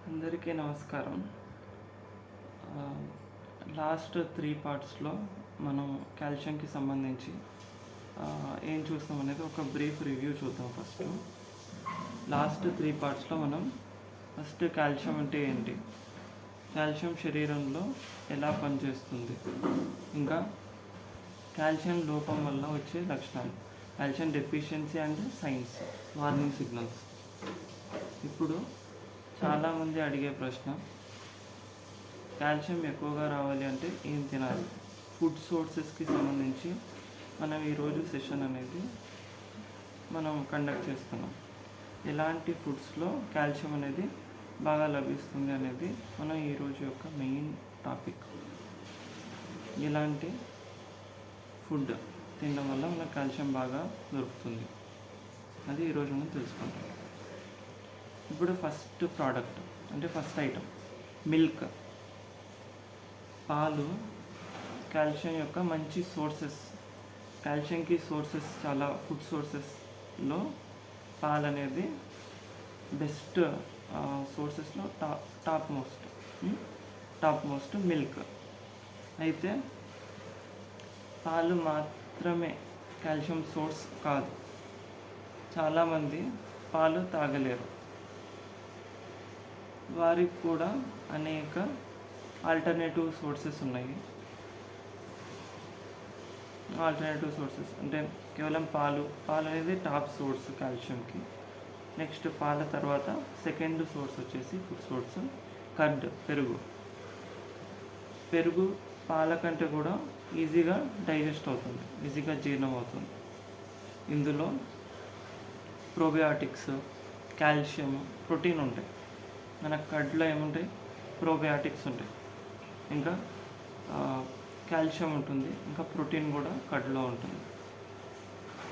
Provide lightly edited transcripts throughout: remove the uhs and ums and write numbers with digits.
అందరికీ నమస్కారం. లాస్ట్ 3 పార్ట్స్‌లో మనం కాల్షియంకి సంబంధించి ఏం చూస్తాం అనేది ఒక బ్రీఫ్ రివ్యూ చూద్దాం ఫస్ట్. లాస్ట్ 3 పార్ట్స్‌లో మనం ఫస్ట్ కాల్షియం అంటే ఏంటి, కాల్షియం శరీరంలో ఎలా పనిచేస్తుంది, ఇంకా కాల్షియం లోపం వల్ల వచ్చే లక్షణాలు, calcium deficiency and science, warning signals. ఇప్పుడు చాలామంది అడిగే ప్రశ్న, కాల్షియం ఎక్కువగా రావాలి అంటే ఏం తినాలి? ఫుడ్ సోర్సెస్కి సంబంధించి మనం ఈరోజు సెషన్ అనేది మనం కండక్ట్ చేస్తున్నాం. ఎలాంటి ఫుడ్స్లో కాల్షియం అనేది బాగా లభిస్తుంది అనేది మనం ఈరోజు యొక్క మెయిన్ టాపిక్. ఎలాంటి ఫుడ్ తినడం వల్ల మనకు కాల్షియం బాగా దొరుకుతుంది అది ఈరోజు మనం తెలుసుకుంటాం. ఇప్పుడు ఫస్ట్ ప్రోడక్ట్ అంటే ఫస్ట్ ఐటమ్ మిల్క్. పాలు కాల్షియం యొక్క మంచి సోర్సెస్. కాల్షియంకి సోర్సెస్ చాలా, ఫుడ్ సోర్సెస్లో పాలు అనేది బెస్ట్ సోర్సెస్లో టాప్ మోస్ట్ మిల్క్. అయితే పాలు మాత్రమే కాల్షియం సోర్స్ కాదు. చాలామంది పాలు తాగలేరు. వారికి కూడా అనేక ఆల్టర్నేటివ్ సోర్సెస్ ఉన్నాయి. ఆల్టర్నేటివ్ సోర్సెస్ అంటే కేవలం పాలు అనేది టాప్ సోర్స్ కాల్షియంకి. నెక్స్ట్ పాల తర్వాత సెకండ్ సోర్స్ వచ్చేసి ఫుడ్ సోర్స్ కర్డ్, పెరుగు పాల కంటే కూడా ఈజీగా డైజెస్ట్ అవుతుంది, ఈజీగా జీర్ణం అవుతుంది. ఇందులో ప్రోబయాటిక్స్, కాల్షియం, ప్రోటీన్ ఉంటాయి. మన కర్డ్లో ఏముంటాయి? ప్రోబయాటిక్స్ ఉంటాయి, ఇంకా కాల్షియం ఉంటుంది, ఇంకా ప్రోటీన్ కూడా కర్డ్లో ఉంటుంది.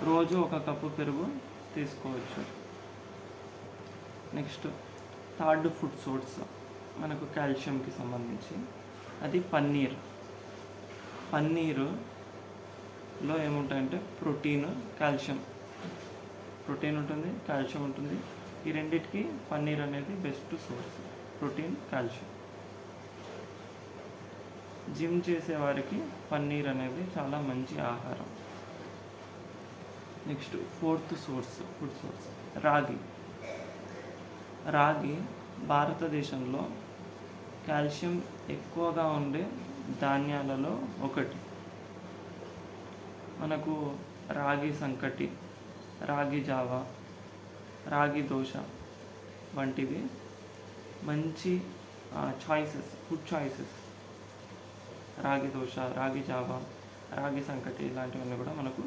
రోజు 1 కప్పు పెరుగు తీసుకోవచ్చు. నెక్స్ట్ థర్డ్ ఫుడ్ సోర్స్ మనకు కాల్షియంకి సంబంధించి అది పన్నీర్. పన్నీరులో ఏముంటాయంటే ప్రోటీన్, కాల్షియం. ప్రోటీన్ ఉంటుంది, కాల్షియం ఉంటుంది. ఈ రెండిటికి పన్నీర్ అనేది best source, protein, calcium. Gym చేసేవారికి పన్నీర్ అనేది చాలా మంచి ఆహారం. Next fourth source food source ragi భారతదేశంలో కాల్షియం ఎక్కువగా ఉండే ధాన్యాలలో ఒకటి. మనకు రాగి సంకటి, రాగి జావా, రాగి దోశ వంటివి మంచి ఫుడ్ చాయిసెస్. రాగి దోశ, రాగి జావా, రాగి సంకటి ఇలాంటివన్నీ కూడా మనకు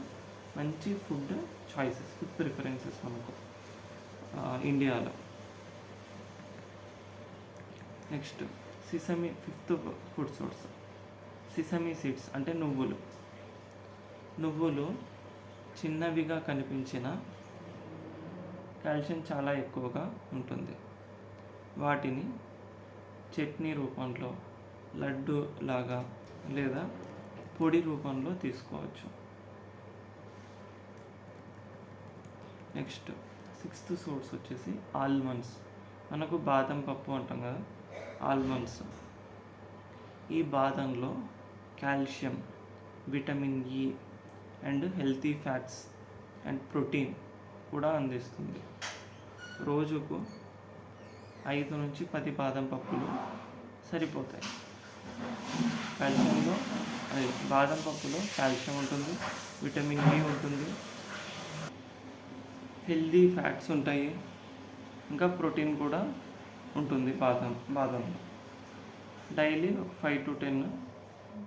మంచి ఫుడ్ చాయిసెస్, ఫుడ్ ప్రిఫరెన్సెస్ మనకు ఇండియాలో. Next sesame, fifth food source sesame seeds అంటే నువ్వులు చిన్నవిగా కనిపించిన కాల్షియం చాలా ఎక్కువగా ఉంటుంది. వాటిని చట్నీ రూపంలో, లడ్డు లాగా లేదా పొడి రూపంలో తీసుకోవచ్చు. నెక్స్ట్ సిక్స్త్ సోర్స్ వచ్చేసి ఆల్మండ్స్. మనకు బాదం పప్పు అంటాం కదా, ఆల్మండ్స్. ఈ బాదంలో calcium, vitamin E and healthy fats and protein కూడా అందిస్తుంది. రోజుకు 5 నుంచి 10 బాదం పప్పులు సరిపోతాయి. కాల్షియంలో బాదం పప్పులో కాల్షియం ఉంటుంది, విటమిన్ ఇ ఉంటుంది, హెల్దీ ఫ్యాట్స్ ఉంటాయి, ఇంకా ప్రోటీన్ కూడా ఉంటుంది బాదంలో. డైలీ 5 to 10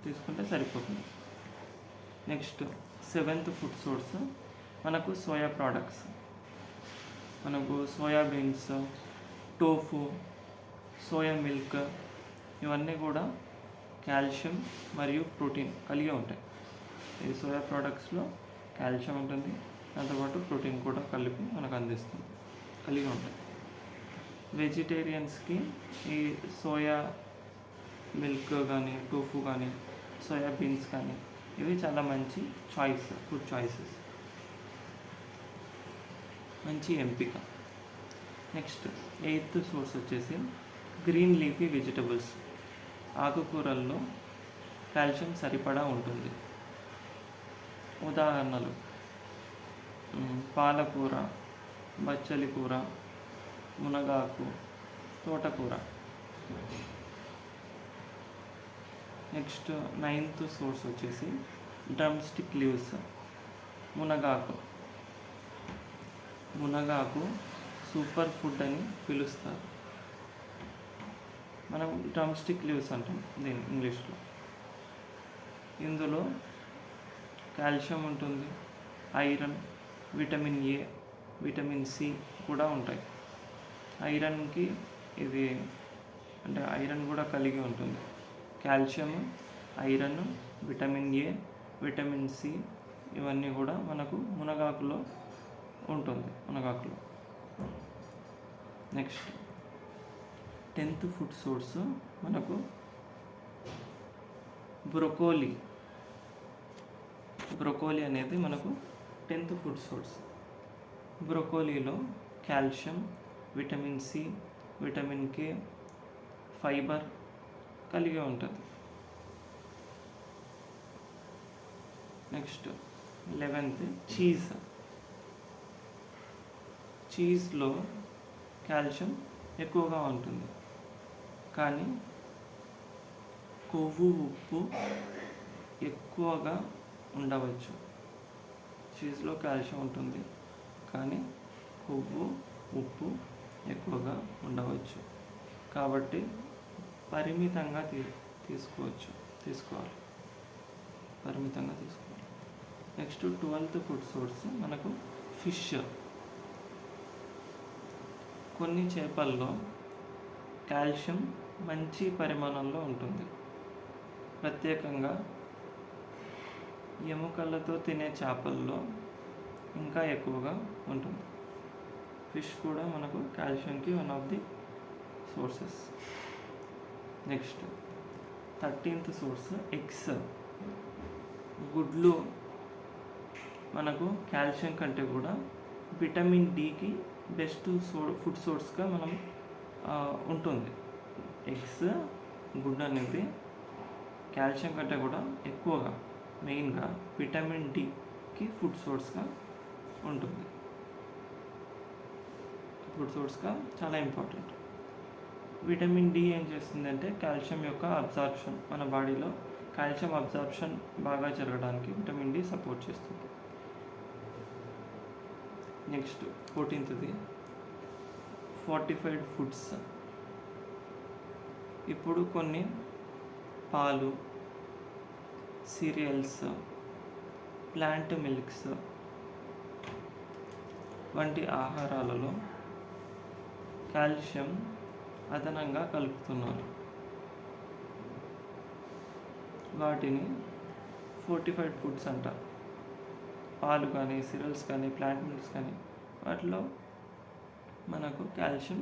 తీసుకుంటే సరిపోతుంది. నెక్స్ట్ సెవెంత్ ఫుడ్ సోర్స్ మనకు సోయా ప్రోడక్ట్స్. మనకు సోయాబీన్స్, టోఫు, సోయా మిల్క్ ఇవన్నీ కూడా కాల్షియం మరియు ప్రోటీన్ కలిగి ఉంటాయి. ఈ సోయా ప్రోడక్ట్స్లో కాల్షియం ఉంటుంది, దాంతోపాటు ప్రోటీన్ కూడా మనకు కలిగి ఉంటాయి. వెజిటేరియన్స్కి ఈ సోయా మిల్క్ కానీ, టోఫు కానీ, సోయాబీన్స్ కానీ ఇవి చాలా మంచి ఫుడ్ చాయిసెస్, మంచి ఎంపిక. నెక్స్ట్ ఎయిత్ సోర్స్ వచ్చేసి గ్రీన్ లీఫీ వెజిటబుల్స్, ఆకుకూరల్లో కాల్షియం సరిపడా ఉంటుంది. ఉదాహరణలు పాలకూర, బచ్చలి కూర, మునగాకు, తోటకూర. నెక్స్ట్ 9th సోర్స్ వచ్చేసి డ్రమ్ స్టిక్ లీవ్స్, మునగాకు సూపర్ ఫుడ్ అని పిలుస్తారు. మనం డ్రమ్ స్టిక్ లీవ్స్ అంటాం దీని ఇంగ్లీష్లో. ఇందులో కాల్షియం ఉంటుంది, iron, vitamin A, vitamin C కూడా ఉంటాయి. ఐరన్కి ఇది అంటే ఐరన్ కూడా కలిగి ఉంటుంది. Calcium, iron, vitamin A, vitamin C ఇవన్నీ కూడా మనకు మునగాకులో ఉంటుంది. నెక్స్ట్ 10th ఫుడ్ సోర్స్ మనకు బ్రొకోలీ అనేది మనకు 10th ఫుడ్ సోర్స్. బ్రొకోలీలో calcium, vitamin C, vitamin K, fibre కలిగి ఉంటుంది. నెక్స్ట్ 11th చీజ్లో కాల్షియం ఎక్కువగా ఉంటుంది, కానీ కొవ్వు, ఉప్పు ఎక్కువగా ఉండవచ్చు. చీజ్లో కాల్షియం ఉంటుంది, కానీ కొవ్వు, ఉప్పు ఎక్కువగా ఉండవచ్చు. కాబట్టి పరిమితంగా తీసుకోవాలి. నెక్స్ట్ 12th ఫుడ్ సోర్స్ మనకు ఫిష్. కొన్ని చేపల్లో కాల్షియం మంచి పరిమాణంలో ఉంటుంది. ప్రత్యేకంగా ఎముకలతో తినే చేపల్లో ఇంకా ఎక్కువగా ఉంటుంది. ఫిష్ కూడా మనకు కాల్షియంకి one of the sources. Next 13th source eggs. గుడ్లు మనకు కాల్షియం కంటే కూడా విటమిన్ డికి బెస్ట్ ఫుడ్ సోర్స్గా మనం ఉంటుంది. ఎగ్స్, గుడ్ అనేది కాల్షియం కంటే కూడా ఎక్కువగా మెయిన్గా విటమిన్ డికి ఫుడ్ సోర్స్గా ఉంటుంది. ఫుడ్ సోర్స్గా చాలా ఇంపార్టెంట్. విటమిన్ డి ఏం చేస్తుందంటే కాల్షియం యొక్క అబ్జార్ప్షన్, మన బాడీలో కాల్షియం అబ్జార్ప్షన్ బాగా జరగడానికి విటమిన్ డి సపోర్ట్ చేస్తుంది. Next 14th fortified foods. ఇప్పుడు కొన్ని పాలు, సీరియల్స్, ప్లాంట్ మిల్క్స్ వంటి ఆహారాలలో కాల్షియం అదనంగా కలుపుతున్నారు. వాటిని ఫోర్టిఫైడ్ ఫుడ్స్ అంటారు. పాలు కానీ, సీరియల్స్ కానీ, ప్లాంట్ మిల్క్స్ కానీ వాటిలో మనకు కాల్షియం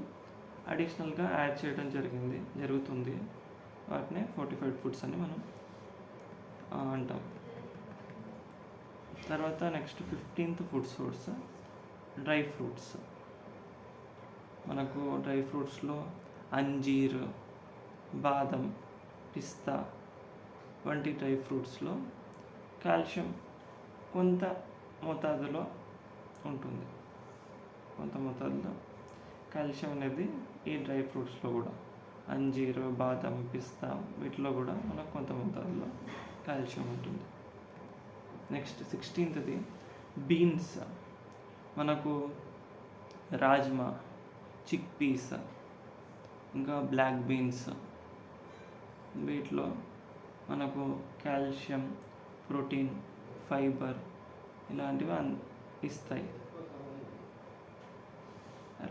అడిషనల్గా యాడ్ చేయడం జరుగుతుంది. వాటినే ఫోర్టిఫైడ్ ఫుడ్స్ అని మనం అంటాం. తర్వాత next 15th food source dry fruits. మనకు డ్రై ఫ్రూట్స్లో అంజీర్, బాదం, పిస్తా వంటి డ్రై ఫ్రూట్స్లో కాల్షియం కొంత మోతాదులో ఉంటుంది. కాల్షియం అనేది ఈ డ్రై ఫ్రూట్స్లో కూడా అంజీరు, బాదం, పిస్తా వీటిలో కూడా మనకు కొంత మోతాదులో కాల్షియం ఉంటుంది. Next 16th beans. మనకు రాజ్మా, చిక్ పీస్, ఇంకా బ్లాక్ బీన్స్ వీటిలో మనకు కాల్షియం, ప్రోటీన్, ఫైబర్ ఇలాంటివి ఇస్తాయి.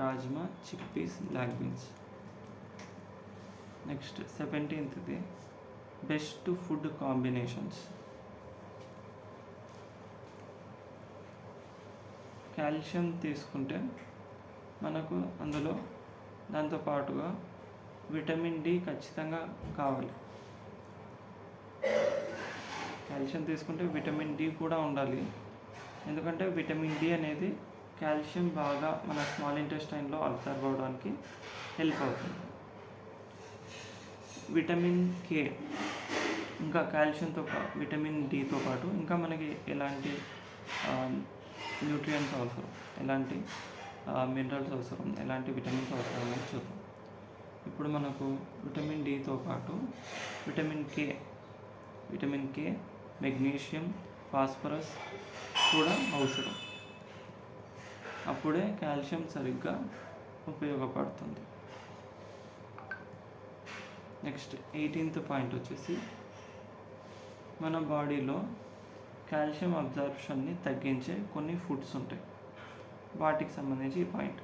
Rajma, chick peas, black beans. Next 17th best food combinations. Calcium తీసుకుంటే మనకు అందులో దాంతోపాటుగా విటమిన్ డి ఖచ్చితంగా కావాలి. కాల్షియం తీసుకుంటే విటమిన్ డి కూడా ఉండాలి. ఎందుకంటే విటమిన్ డి అనేది కాల్షియం బాగా మన స్మాల్ ఇంటెస్టైన్లో అబ్జర్వ్ అవ్వడానికి హెల్ప్ అవుతుంది. విటమిన్ కే, ఇంకా కాల్షియంతో విటమిన్ డితో పాటు ఇంకా మనకి ఎలాంటి న్యూట్రియంట్స్ అవసరం, ఎలాంటి మినరల్స్ అవసరం, ఎలాంటి విటమిన్స్ అవసరం అనేది చూద్దాం. ఇప్పుడు మనకు విటమిన్ డితో పాటు విటమిన్ కే, మెగ్నీషియం, ఫాస్ఫరస్ కూడా అవసరం. అప్పుడే కాల్షియం సరిగ్గా ఉపయోగపడుతుంది. నెక్స్ట్ 18th పాయింట్ వచ్చేసి మన బాడీలో కాల్షియం అబ్జార్ప్షన్ని తగ్గించే కొన్ని ఫుడ్స్ ఉంటాయి. వాటికి సంబంధించి ఈ point,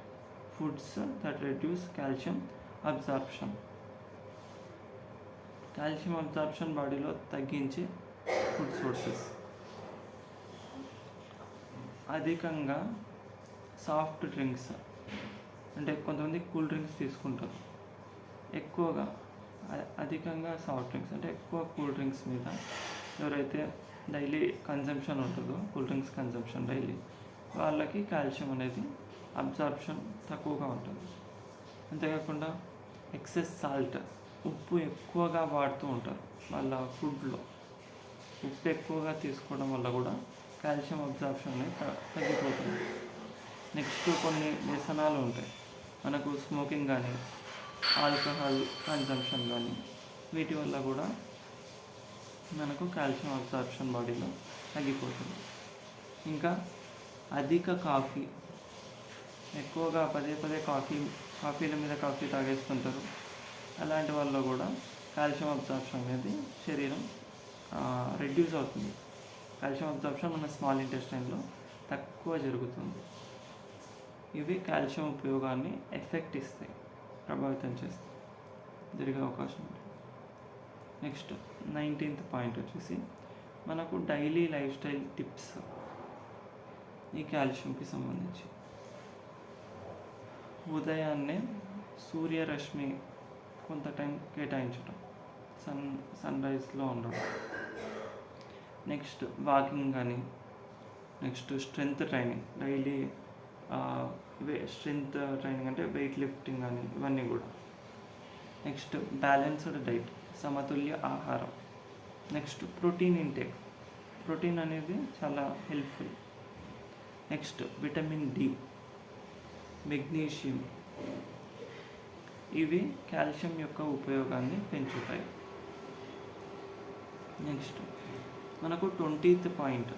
foods that reduce calcium absorption. Calcium absorption బాడీలో తగ్గించే ఫుడ్ సోర్సెస్ అధికంగా సాఫ్ట్ డ్రింక్స్, అంటే కొంతమంది కూల్ డ్రింక్స్ తీసుకుంటారు. ఎక్కువగా అధికంగా సాఫ్ట్ డ్రింక్స్ అంటే ఎక్కువ కూల్ డ్రింక్స్ మీద ఎవరైతే డైలీ కన్జంప్షన్ ఉంటుందో, కూల్ డ్రింక్స్ కన్జంప్షన్ డైలీ, వాళ్ళకి కాల్షియం అనేది అబ్జార్ప్షన్ తక్కువగా ఉంటుంది. అంతేకాకుండా ఎక్సెస్ సాల్ట్, ఉప్పు ఎక్కువగా వాడుతూ ఉంటారు వాళ్ళ ఫుడ్లో. ఉప్పు ఎక్కువగా తీసుకోవడం వల్ల కూడా కాల్షియం అబ్జార్ప్షన్ అనేది తగ్గిపోతుంది. నెక్స్ట్ కొన్ని వ్యసనాలు ఉంటాయి మనకు, స్మోకింగ్ కానీ, ఆల్కహాల్ కన్జంప్షన్ కానీ, వీటి వల్ల కూడా మనకు కాల్షియం అబ్జార్ప్షన్ బాడీలో తగ్గిపోతుంది. ఇంకా అధిక కాఫీ, ఎక్కువగా పదే కాఫీల మీద కాఫీ తాగేస్తుంటారు. అలాంటి వల్ల కూడా కాల్షియం అబ్జార్ప్షన్ అనేది శరీరం రెడ్యూస్ అవుతుంది. కాల్షియం అబ్జార్ప్షన్ మన స్మాల్ ఇంటెస్టైన్లో తక్కువ జరుగుతుంది. ఇవి కాల్షియం ఉపయోగాన్ని ఎఫెక్ట్ ఇస్తాయి, ప్రభావితం చేస్తాయి, జరిగే అవకాశం ఉంది. నెక్స్ట్ 19th పాయింట్ వచ్చేసి మనకు డైలీ లైఫ్ స్టైల్ టిప్స్ ఈ కాల్షియంకి సంబంధించి. ఉదయాన్నే సూర్యరశ్మి కొంత టైం కేటాయించడం, సన్ రైజ్లో ఉండడం. నెక్స్ట్ వాకింగ్ కానీ, next strength training, daily strength training అంటే వెయిట్ లిఫ్టింగ్ కానీ, ఇవన్నీ కూడా. నెక్స్ట్ బ్యాలెన్స్డ్ డైట్, సమతుల్య ఆహారం. నెక్స్ట్ ప్రోటీన్ ఇంటేక్, ప్రోటీన్ అనేది చాలా helpful. Next vitamin D, magnesium, ఇవి కాల్షియం యొక్క ఉపయోగాన్ని పెంచుతాయి. నెక్స్ట్ మనకు 20th point,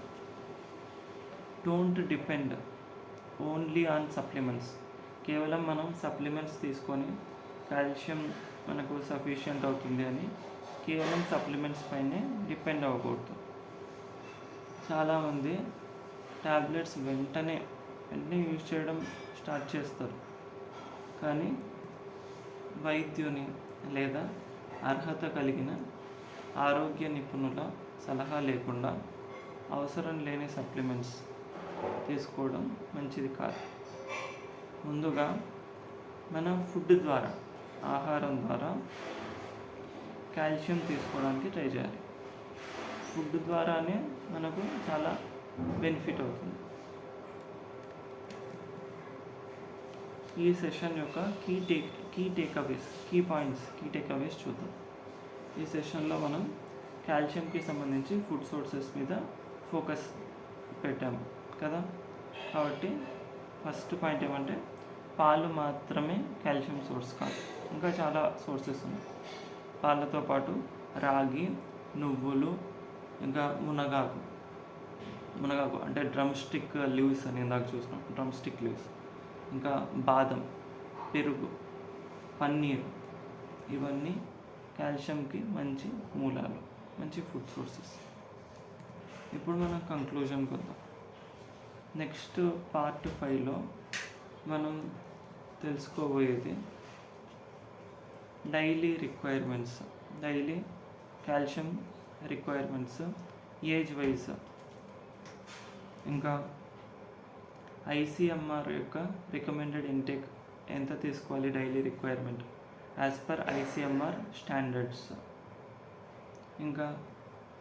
don't depend only on supplements. కేవలం మనం సప్లిమెంట్స్ తీసుకొని కాల్షియం మనకు సఫిషియంట్ అవుతుంది అని కేవలం సప్లిమెంట్స్ పైనే డిపెండ్ అవ్వకూడదు. చాలామంది ట్యాబ్లెట్స్ వెంటనే యూజ్ చేయడం స్టార్ట్ చేస్తారు, కానీ వైద్యుని లేదా అర్హత కలిగిన ఆరోగ్య నిపుణుల సలహా లేకుండా అవసరం లేని సప్లిమెంట్స్ తీసుకోవడం మంచిది కాదు. ముందుగా మన ఫుడ్ ద్వారా, ఆహారం ద్వారా కాల్షియం తీసుకోవడానికి ట్రై చేయాలి. ఫుడ్ ద్వారానే మనకు చాలా బెనిఫిట్ అవుతుంది. ఈ సెషన్ యొక్క కీ టేక్అవేస్ చూద్దాం. ఈ సెషన్లో మనం కాల్షియంకి సంబంధించి ఫుడ్ సోర్సెస్ మీద ఫోకస్ పెట్టాము కదా. కాబట్టి ఫస్ట్ పాయింట్ ఏమంటే, పాలు మాత్రమే కాల్షియం సోర్స్ కాదు, ఇంకా చాలా సోర్సెస్ ఉన్నాయి. పాలతో పాటు రాగి, నువ్వులు, ఇంకా మునగాకు అంటే డ్రమ్ స్టిక్ లీవ్స్ అని ఇందాక చూసినాం, డ్రమ్ స్టిక్ లీవ్స్, ఇంకా బాదం, పెరుగు, పన్నీరు, ఇవన్నీ కాల్షియంకి మంచి మూలాలు, మంచి ఫుడ్ సోర్సెస్. ఇప్పుడు మనం కంక్లూజన్కి వద్దాం. నెక్స్ట్ పార్ట్ 5లో మనం తెలుసుకోబోయేది daily calcium requirements age wise, ఇంకా ఐసీఎంఆర్ యొక్క రికమెండెడ్ ఇంటేక్ ఎంత తీసుకోవాలి daily requirement as per ICMR standards, ఇంకా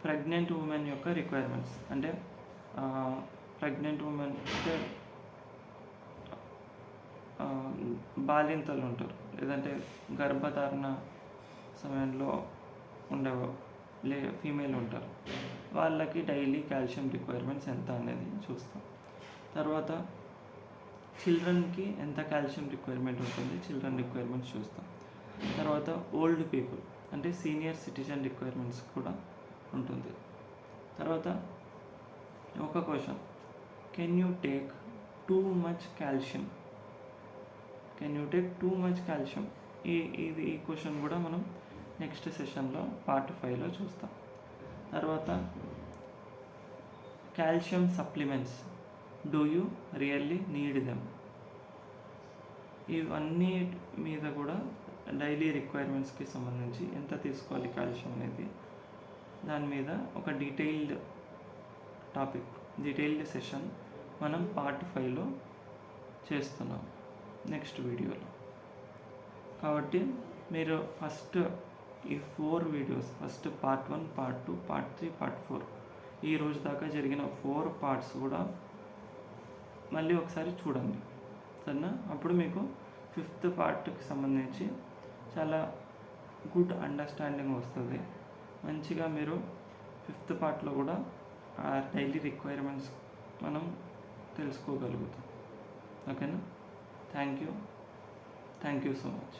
ప్రెగ్నెంట్ ఉమెన్ యొక్క రిక్వైర్మెంట్స్, అంటే ప్రెగ్నెంట్ ఉమెన్ అంటే బాలింతలు ఉంటారు, లేదంటే గర్భధారణ సమయంలో ఉండే ఫీమేల్ ఉంటారు, వాళ్ళకి డైలీ కాల్షియం రిక్వైర్మెంట్స్ ఎంత అనేది చూస్తాం. తర్వాత చిల్డ్రన్కి ఎంత కాల్షియం రిక్వైర్మెంట్ ఉంటుంది, చిల్డ్రన్ రిక్వైర్మెంట్స్ చూస్తాం. తర్వాత ఓల్డ్ పీపుల్ అంటే సీనియర్ సిటిజన్ రిక్వైర్మెంట్స్ కూడా ఉంటుంది. తర్వాత ఒక question, can you take too much calcium? ఈ క్వశ్చన్ కూడా మనం నెక్స్ట్ సెషన్లో పార్ట్ 5లో చూస్తాం. తర్వాత calcium supplements, do you really need them? ఇవన్నీ మీద కూడా డైలీ రిక్వైర్మెంట్స్కి సంబంధించి ఎంత తీసుకోవాలి కాల్షియం అనేది దాని మీద ఒక డీటెయిల్డ్ సెషన్ మనం పార్ట్ 5లో చేస్తున్నాం నెక్స్ట్ వీడియోలో. కాబట్టి మీరు ఫస్ట్ ఈ 4 videos, first part 1, part 2, part 3, part 4 ఈ రోజు దాకా జరిగిన 4 పార్ట్స్ కూడా మళ్ళీ ఒకసారి చూడండి, సరేనా? అప్పుడు మీకు 5th పార్ట్కి సంబంధించి చాలా గుడ్ అండర్స్టాండింగ్ వస్తుంది. మంచిగా మీరు 5th పార్ట్లో కూడా ఆ డైలీ రిక్వైర్మెంట్స్ మనం తెలుసుకోగలుగుతాం. ఓకేనా? Thank you so much.